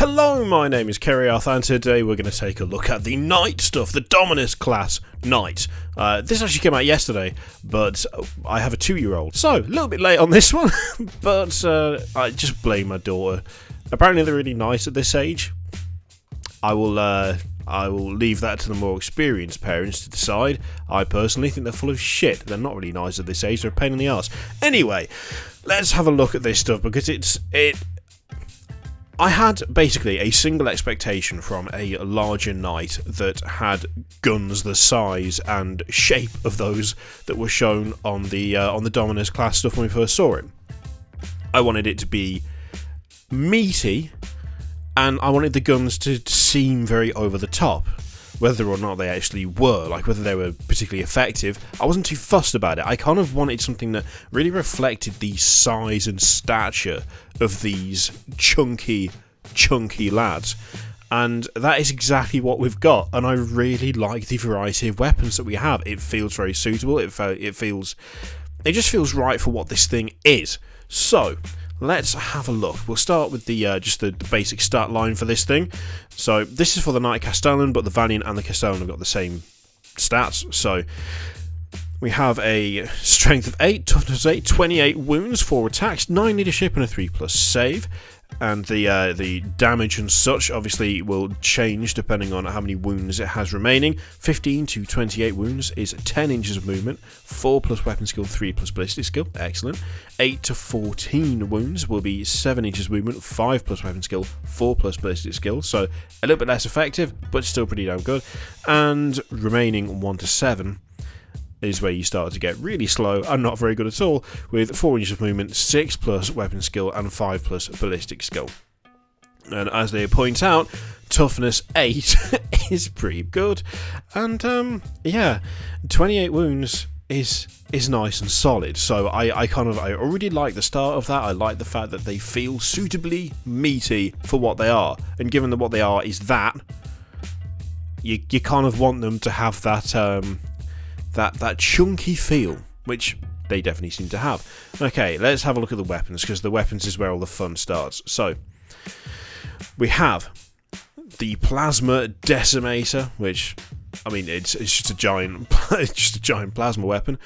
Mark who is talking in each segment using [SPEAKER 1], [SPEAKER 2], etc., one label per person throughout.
[SPEAKER 1] Hello, my name is Kerry Arthur, and today we're going to take a look at the Knight stuff, the Dominus-class Knight. This actually came out yesterday, but I have a 2-year-old, so a little bit late on this one, but I just blame my daughter. Apparently they're really nice at this age. I will leave that to the more experienced parents to decide. I personally think they're full of shit. They're not really nice at this age, they're a pain in the arse. Anyway, let's have a look at this stuff, because I had basically a single expectation from a larger knight that had guns the size and shape of those that were shown on the Dominus class stuff when we first saw it. I wanted it to be meaty, and I wanted the guns to seem very over the top. Whether or not they actually were, like whether they were particularly effective, I wasn't too fussed about it. I kind of wanted something that really reflected the size and stature of these chunky lads. And that is exactly what we've got, and I really like the variety of weapons that we have. It feels very suitable, it just feels right for what this thing is. So, let's have a look. We'll start with the just the basic start line for this thing. So this is for the Knight Castellan, but the Valiant and the Castellan have got the same stats. So we have a strength of 8, toughness 8, 28 wounds, 4 attacks, 9 leadership, and a 3+ save. And the damage and such obviously will change depending on how many wounds it has remaining. 15 to 28 wounds is 10 inches of movement, 4+ weapon skill, 3+ ballistic skill, excellent. 8 to 14 wounds will be 7 inches movement, 5+ weapon skill, 4+ ballistic skill, so a little bit less effective, but still pretty damn good. And remaining 1 to 7 is where you start to get really slow and not very good at all, with 4 inches of movement, 6+ weapon skill, and 5+ ballistic skill. And as they point out, toughness 8 is pretty good, and yeah, 28 wounds is nice and solid. So I already like the start of that. I like the fact that they feel suitably meaty for what they are, and given that what they are is that, you kind of want them to have that that chunky feel, which they definitely seem to have. Okay, let's have a look at the weapons, because the weapons is where all the fun starts. So, we have the Plasma Decimator, which, I mean, it's just a giant, plasma weapon,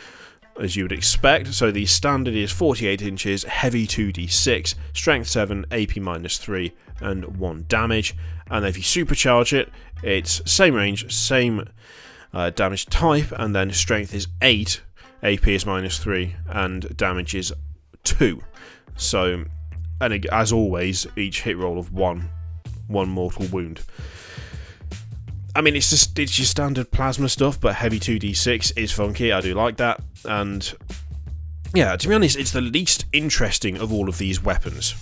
[SPEAKER 1] as you would expect. So the standard is 48 inches, heavy 2d6, strength 7, AP -3, and 1 damage. And if you supercharge it, it's same range, same damage type, and then strength is 8, AP is -3, and damage is 2. So, and as always, each hit roll of one mortal wound. I mean, it's your standard plasma stuff, but heavy 2d6 is funky. I do like that, and yeah, to be honest, it's the least interesting of all of these weapons.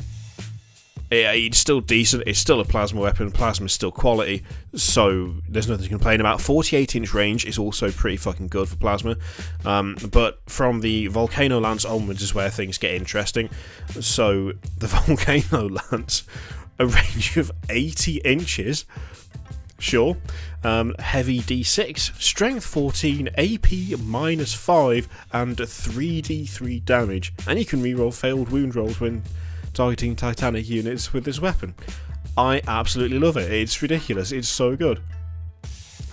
[SPEAKER 1] It's still decent, it's still a plasma weapon, plasma's still quality, so there's nothing to complain about. 48-inch range is also pretty fucking good for plasma, but from the Volcano Lance onwards is where things get interesting. So, the Volcano Lance, a range of 80 inches, sure, heavy d6, strength 14, AP -5, and 3d3 damage, and you can reroll failed wound rolls when targeting Titanic units with this weapon. I absolutely love it. It's ridiculous. It's so good.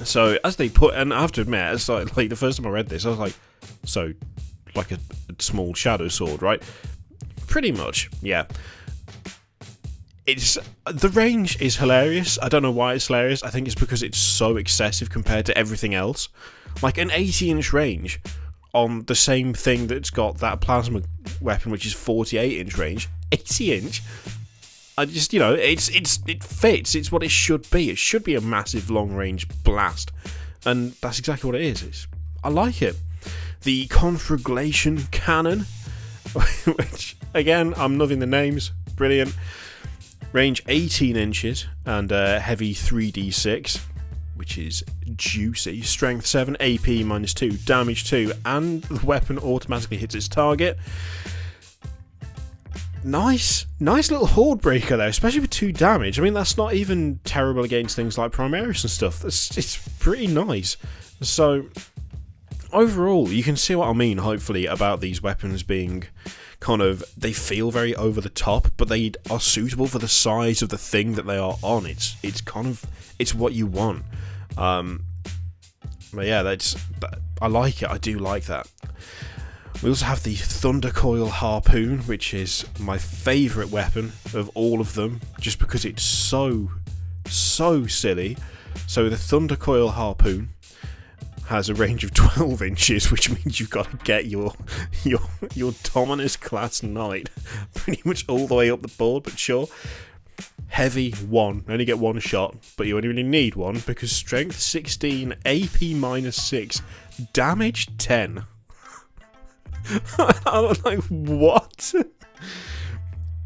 [SPEAKER 1] So, as they put, and I have to admit, it's like the first time I read this, I was like, so, like a small shadow sword, right? Pretty much, yeah. The range is hilarious. I don't know why it's hilarious. I think it's because it's so excessive compared to everything else. Like an 80-inch range on the same thing that's got that plasma weapon, which is 48-inch range. 80-inch. I just, it fits. It's what it should be. It should be a massive long-range blast, and that's exactly what it is. I like it. The Conflagration Cannon, which again, I'm loving the names. Brilliant. Range 18 inches and heavy 3d6, which is juicy. Strength 7, AP -2, damage 2, and the weapon automatically hits its target. Nice little horde breaker there, especially with 2 damage. I mean, that's not even terrible against things like Primaris and stuff. It's pretty nice. So, overall, you can see what I mean, hopefully, about these weapons being they feel very over the top, but they are suitable for the size of the thing that they are on. It's what you want. But yeah, I like it. I do like that. We also have the Thundercoil harpoon, which is my favourite weapon of all of them, just because it's so silly. So the Thundercoil harpoon has a range of 12 inches, which means you've got to get your Dominus-class knight pretty much all the way up the board, but sure. Heavy 1, only get one shot, but you only really need one because strength 16, AP -6, damage 10. I'm like, what?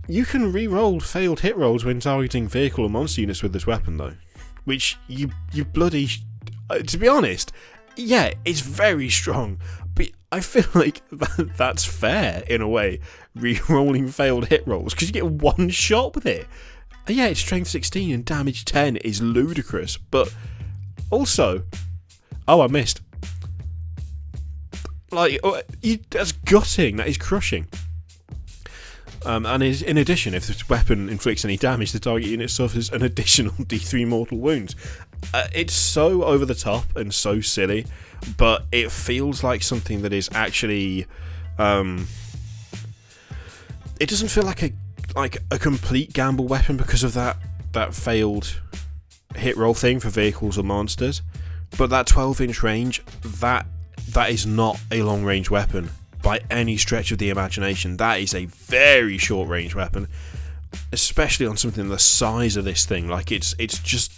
[SPEAKER 1] You can re-roll failed hit rolls when targeting vehicle or monster units with this weapon, though. Which, you bloody... to be honest, yeah, it's very strong. But I feel like that's fair, in a way, re-rolling failed hit rolls, because you get one shot with it. Yeah, it's strength 16 and damage 10 is ludicrous. But, also... Oh, I missed. Like, that's gutting, that is crushing. And in addition, if this weapon inflicts any damage, the target unit suffers an additional D3 mortal wounds. It's so over the top and so silly, but it feels like something that is actually... it doesn't feel like a complete gamble weapon because of that failed hit roll thing for vehicles or monsters. But that 12-inch range, that is not a long-range weapon by any stretch of the imagination. That is a very short-range weapon, especially on something the size of this thing. Like, it's just...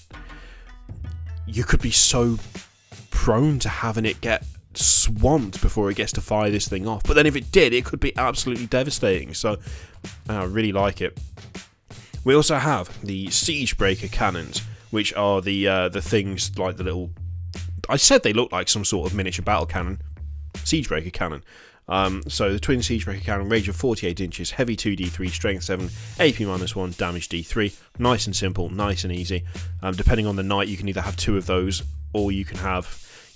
[SPEAKER 1] You could be so prone to having it get swamped before it gets to fire this thing off. But then if it did, it could be absolutely devastating. So, I really like it. We also have the Siegebreaker cannons, which are the things like the little... I said they look like some sort of miniature battle cannon. Siegebreaker cannon. So the twin Siegebreaker cannon, range of 48 inches, heavy 2d3, strength 7, AP -1, damage d3. Nice and simple, nice and easy. Depending on the knight, you can either have 2 of those, or you can have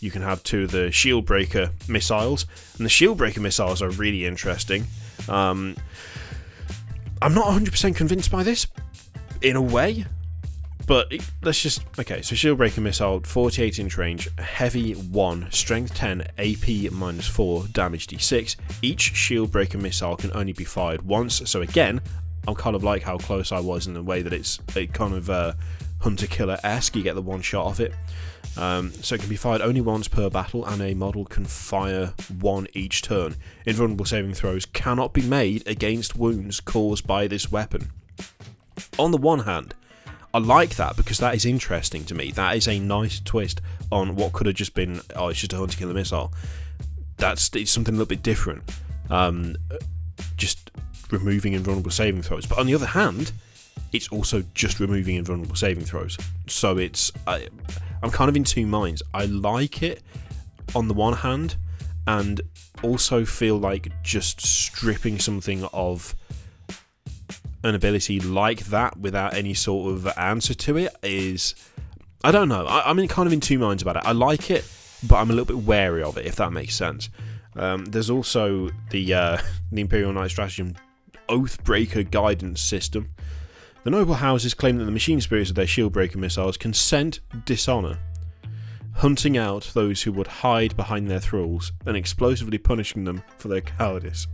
[SPEAKER 1] 2 of the Shieldbreaker missiles. And the Shieldbreaker missiles are really interesting. I'm not 100% convinced by this, in a way. But let's just... Okay, so Shieldbreaker missile, 48-inch range, heavy 1, strength 10, AP -4, damage d6. Each Shieldbreaker missile can only be fired once. So again, I kind of like how close I was in the way that it's a kind of hunter-killer-esque. You get the one shot of it. So it can be fired only once per battle, and a model can fire 1 each turn. Invulnerable saving throws cannot be made against wounds caused by this weapon. On the one hand, I like that because that is interesting to me. That is a nice twist on what could have just been, oh, it's just a hunter-killer missile. It's something a little bit different. Just removing invulnerable saving throws. But on the other hand, it's also just removing invulnerable saving throws. So I'm kind of in two minds. I like it on the one hand, and also feel like just stripping something of an ability like that without any sort of answer to it is... I don't know. I'm kind of in two minds about it. I like it, but I'm a little bit wary of it, if that makes sense. There's also the Imperial Knight Stratagem Oathbreaker guidance system. The noble houses claim that the machine spirits of their Shieldbreaker missiles can scent dishonour, hunting out those who would hide behind their thralls and explosively punishing them for their cowardice.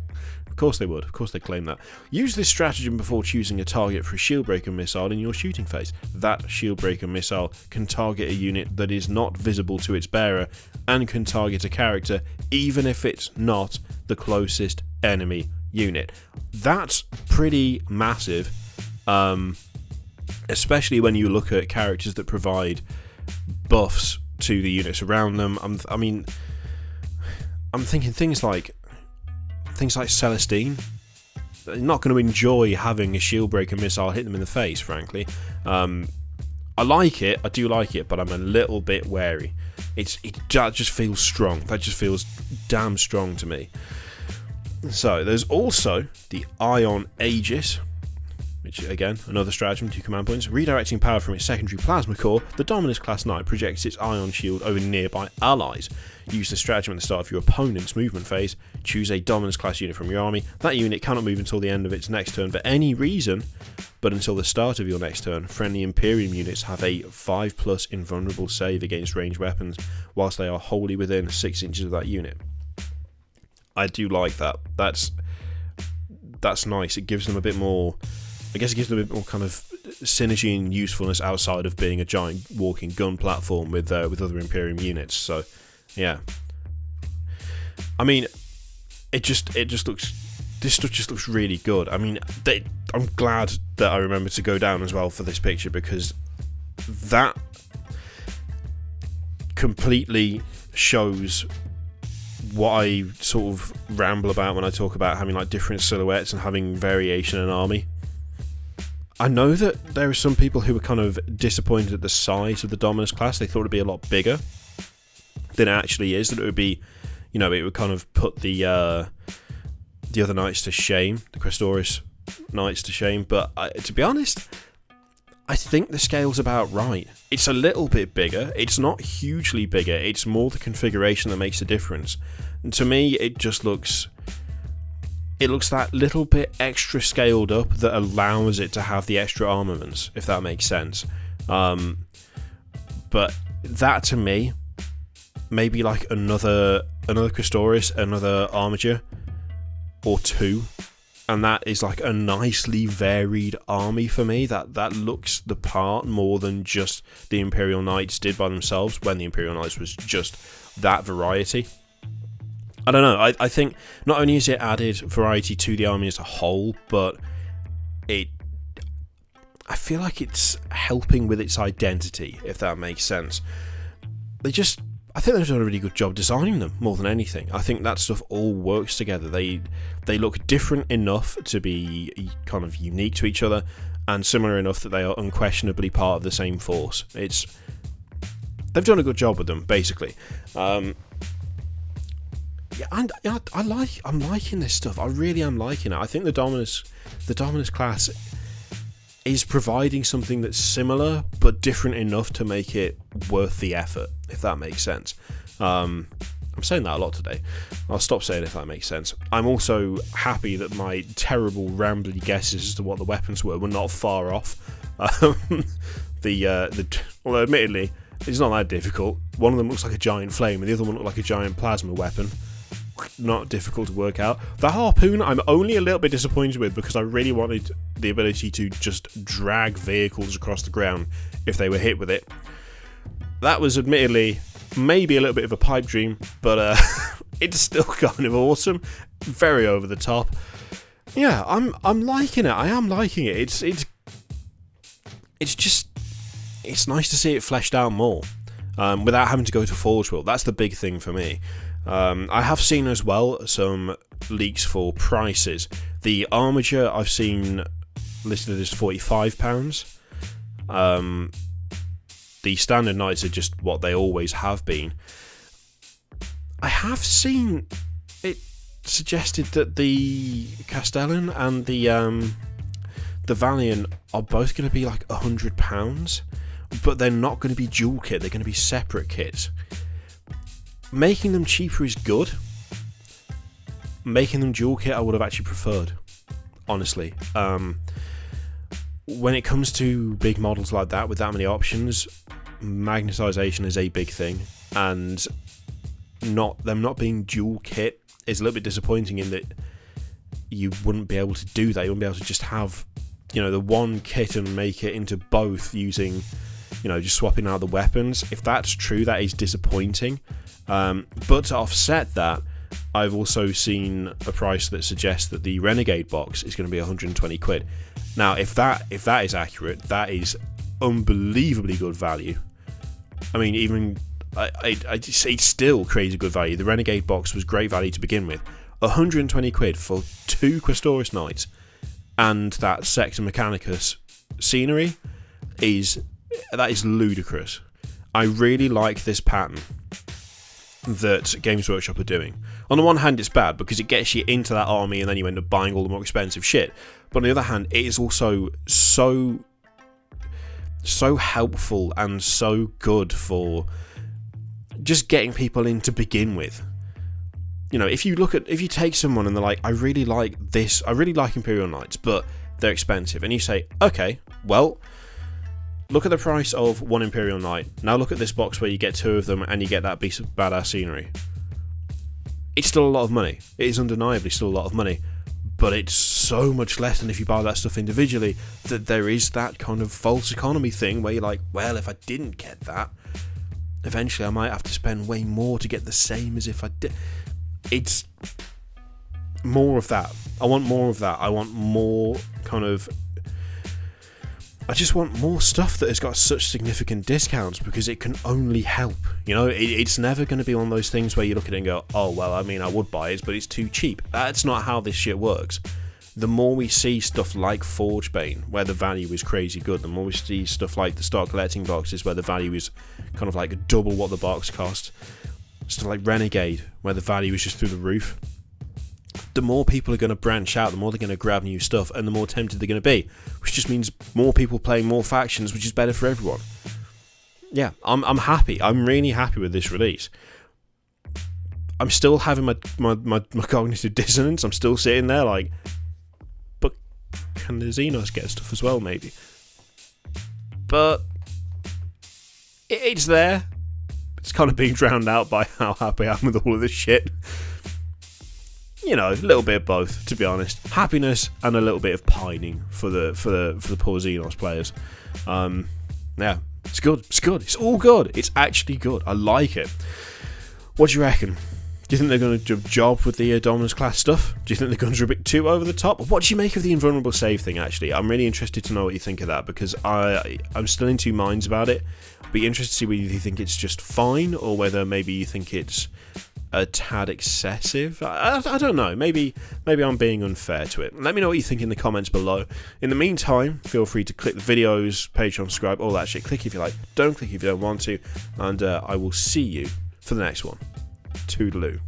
[SPEAKER 1] Of course they would. Of course they claim that. Use this stratagem before choosing a target for a Shieldbreaker missile in your shooting phase. That Shieldbreaker missile can target a unit that is not visible to its bearer and can target a character even if it's not the closest enemy unit. That's pretty massive, especially when you look at characters that provide buffs to the units around them. I'm thinking things like Celestine. They're not going to enjoy having a Shieldbreaker missile hit them in the face, frankly. I like it, I do like it, but I'm a little bit wary. That just feels strong. That just feels damn strong to me. So, there's also the Ion Aegis, which again, another stratagem, 2 command points. Redirecting power from its secondary plasma core, the Dominus-class knight projects its ion shield over nearby allies. Use the stratagem at the start of your opponent's movement phase. Choose a Dominus-class unit from your army. That unit cannot move until the end of its next turn for any reason, but until the start of your next turn. Friendly Imperium units have a 5+ invulnerable save against ranged weapons, whilst they are wholly within 6 inches of that unit. I do like that. That's nice. It gives them a bit more... I guess it gives them a bit more kind of synergy and usefulness outside of being a giant walking gun platform with other Imperium units. So, yeah. I mean, it just looks... This stuff just looks really good. I mean, I'm glad that I remembered to go down as well for this picture, because that completely shows what I sort of ramble about when I talk about having like different silhouettes and having variation in army. I know that there are some people who were kind of disappointed at the size of the Dominus class. They thought it'd be a lot bigger than it actually is. That it would be, you know, it would kind of put the other knights to shame, the Questoris knights to shame. But to be honest, I think the scale's about right. It's a little bit bigger. It's not hugely bigger. It's more the configuration that makes a difference. And to me, it just looks... It looks that little bit extra scaled up that allows it to have the extra armaments, if that makes sense. But that, to me, maybe like another Questoris, another Armiger, or 2. And that is like a nicely varied army for me. That looks the part more than just the Imperial Knights did by themselves, when the Imperial Knights was just that variety. I don't know, I think not only is it added variety to the army as a whole, but I feel like it's helping with its identity, if that makes sense. I think they've done a really good job designing them, more than anything. I think that stuff all works together. They look different enough to be kind of unique to each other, and similar enough that they are unquestionably part of the same force. They've done a good job with them, basically. Yeah, and I'm liking this stuff. I really am liking it. I think the Dominus class is providing something that's similar but different enough to make it worth the effort, if that makes sense. I'm saying that a lot today. I'll stop saying if that makes sense. I'm also happy that my terrible rambly guesses as to what the weapons were not far off. Although admittedly, it's not that difficult. One of them looks like a giant flame, and the other one looked like a giant plasma weapon. Not difficult to work out. The harpoon, I'm only a little bit disappointed with, because I really wanted the ability to just drag vehicles across the ground if they were hit with it. That was admittedly maybe a little bit of a pipe dream, but it's still kind of awesome. Very over the top. Yeah, I'm liking it. I am liking it. It's nice to see it fleshed out more, without having to go to Forge World. That's the big thing for me. I have seen as well some leaks for prices. The Armiger I've seen listed as £45. The standard knights are just what they always have been. I have seen it suggested that the Castellan and the Valiant are both going to be like £100, but they're not going to be dual kit. They're going to be separate kits. Making them cheaper is good. Making them dual kit I would have actually preferred, honestly. When it comes to big models like that with that many options, magnetisation is a big thing, and them not being dual kit is a little bit disappointing, in that you wouldn't be able to do that. You wouldn't be able to just have, the one kit and make it into both using, just swapping out the weapons. If that's true, that is disappointing. But to offset that, I've also seen a price that suggests that the Renegade box is going to be 120 quid. Now, if that is accurate, that is unbelievably good value. I mean, even it's still crazy good value. The Renegade box was great value to begin with. 120 quid for 2 Questoris Knights and that Sector Mechanicus scenery is ludicrous. I really like this pattern. that Games Workshop are doing. On the one hand, it's bad because it gets you into that army and then you end up buying all the more expensive shit. But on the other hand, it is also so helpful and so good for just getting people in to begin with. You know, if you take someone and they're like, I really like this, I really like Imperial Knights, but they're expensive, and you say, okay, well, look at the price of one Imperial Knight. Now look at this box where you get 2 of them and you get that piece of badass scenery. It's still a lot of money. It is undeniably still a lot of money, but it's so much less than if you buy that stuff individually, that there is that kind of false economy thing where you're like, well, if I didn't get that, eventually I might have to spend way more to get the same as if I did. It's more of that. I want more of that. I want more kind of... I just want more stuff that has got such significant discounts, because it can only help. You know, it's never going to be one of those things where you look at it and go, oh, well, I mean, I would buy it, but it's too cheap. That's not how this shit works. The more we see stuff like Forgebane, where the value is crazy good, the more we see stuff like the Start Collecting boxes, where the value is kind of like double what the box cost, stuff like Renegade, where the value is just through the roof, the more people are going to branch out, the more they're going to grab new stuff, and the more tempted they're going to be, which just means more people playing more factions, which is better for everyone. Yeah, I'm happy. I'm really happy with this release. I'm still having my cognitive dissonance. I'm still sitting there like, but can the Xenos get stuff as well, maybe? But it's there. It's kind of being drowned out by how happy I am with all of this shit. You know, a little bit of both, to be honest. Happiness and a little bit of pining for the poor Xenos players. Yeah, it's good. It's good. It's all good. It's actually good. I like it. What do you reckon? Do you think they're going to do a job with the Dominus-class stuff? Do you think they're going to do a bit too over the top? What do you make of the invulnerable save thing, actually? I'm really interested to know what you think of that, because I'm still in two minds about it. Be interested to see whether you think it's just fine, or whether maybe you think it's a tad excessive. I don't know. Maybe I'm being unfair to it. Let me know what you think in the comments below. In the meantime, feel free to click the videos, Patreon, subscribe, all that shit. Click if you like. Don't click if you don't want to. And I will see you for the next one. Toodaloo.